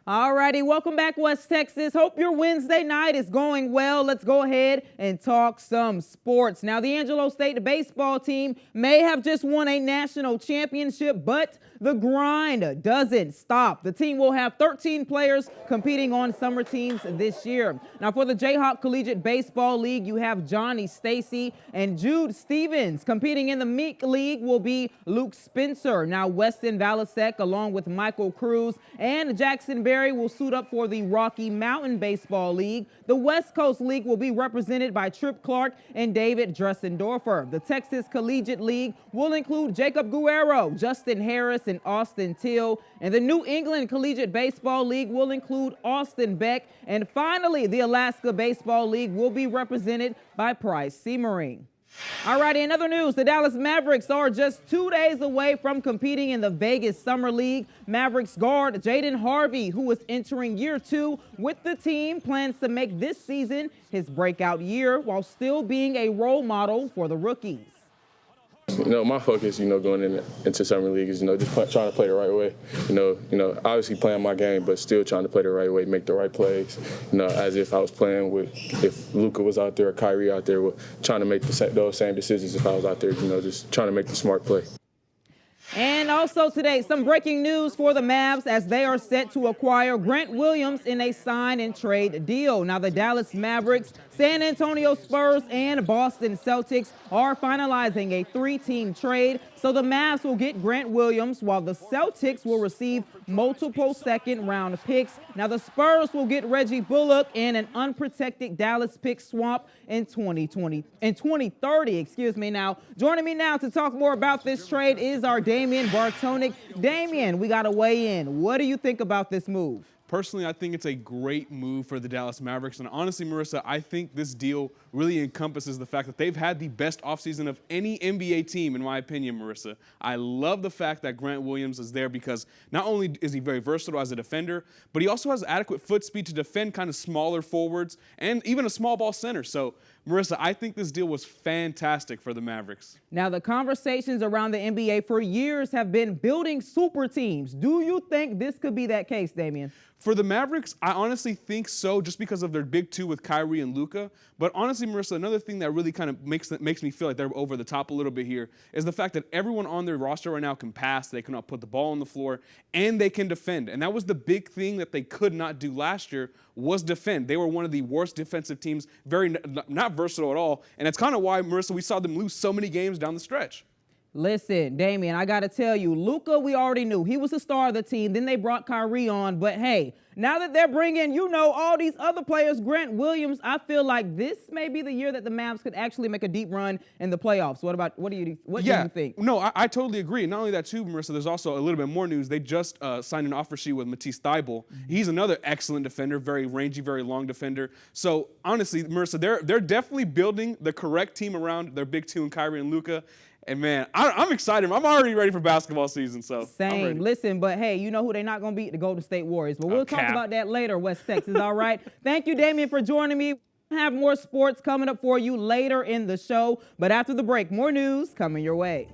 All righty, welcome back, West Texas. Hope your Wednesday night is going well. Let's go ahead and talk some sports. Now, the Angelo State Baseball team may have just won a national championship, but the grind doesn't stop. The team will have 13 players competing on summer teams this year. Now, for the Jayhawk Collegiate Baseball League, you have Johnny Stacy and Jude Stevens. Competing in the Meek League will be Luke Spencer. Now, Weston Valasek, along with Michael Cruz and Jackson Berry, will suit up for the Rocky Mountain Baseball League. The West Coast League will be represented by Trip Clark and David Dressendorfer. The Texas Collegiate League will include Jacob Guerrero, Justin Harris, and Austin Till. And the New England Collegiate Baseball League will include Austin Beck. And finally, the Alaska Baseball League will be represented by Price Seemering. All righty, in other news, the Dallas Mavericks are just 2 days away from competing in the Vegas Summer League. Mavericks guard Jaden Harvey, who is entering year 2 with the team, plans to make this season his breakout year while still being a role model for the rookies. My focus, going into summer league is, just trying to play the right way. Obviously playing my game, but still trying to play the right way, make the right plays. As if I was playing if Luka was out there or Kyrie out there, trying to make those same decisions if I was out there. Just trying to make the smart play. And also today, some breaking news for the Mavs as they are set to acquire Grant Williams in a sign and trade deal. Now, the Dallas Mavericks, San Antonio Spurs, and Boston Celtics are finalizing a 3-team trade. So the Mavs will get Grant Williams while the Celtics will receive multiple second-round picks. Now, the Spurs will get Reggie Bullock and an unprotected Dallas pick swap in 2030. Now, joining me now to talk more about this trade is our Damien Bartonek. Damien, we got to weigh in. What do you think about this move? Personally, I think it's a great move for the Dallas Mavericks. And honestly, Marissa, I think this deal really encompasses the fact that they've had the best offseason of any NBA team, in my opinion, Marissa. I love the fact that Grant Williams is there because not only is he very versatile as a defender, but he also has adequate foot speed to defend kind of smaller forwards and even a small ball center. So, Marissa, I think this deal was fantastic for the Mavericks. Now, the conversations around the NBA for years have been building super teams. Do you think this could be that case, Damien? For the Mavericks, I honestly think so, just because of their big two with Kyrie and Luka. But honestly, Marissa, another thing that really kind of makes me feel like they're over the top a little bit here is the fact that everyone on their roster right now can pass, they cannot put the ball on the floor, and they can defend. And that was the big thing that they could not do last year was defend. They were one of the worst defensive teams, not versatile at all. And that's kind of why, Marissa, we saw them lose so many games down the stretch. Listen, Damien, I got to tell you, Luka, we already knew. He was the star of the team. Then they brought Kyrie on. But, hey, now that they're bringing, all these other players, Grant Williams, I feel like this may be the year that the Mavs could actually make a deep run in the playoffs. What do you think? No, I totally agree. Not only that, too, Marissa, there's also a little bit more news. They just signed an offer sheet with Matisse Thybulle. He's another excellent defender, very rangy, very long defender. So, honestly, Marissa, they're definitely building the correct team around their big two in Kyrie and Luka. And, man, I'm excited. I'm already ready for basketball season. So Same. Listen, but, hey, you know who they're not going to beat? The Golden State Warriors. But we'll talk about that later, West Texas, all right? Thank you, Damien, for joining me. We'll have more sports coming up for you later in the show. But after the break, more news coming your way.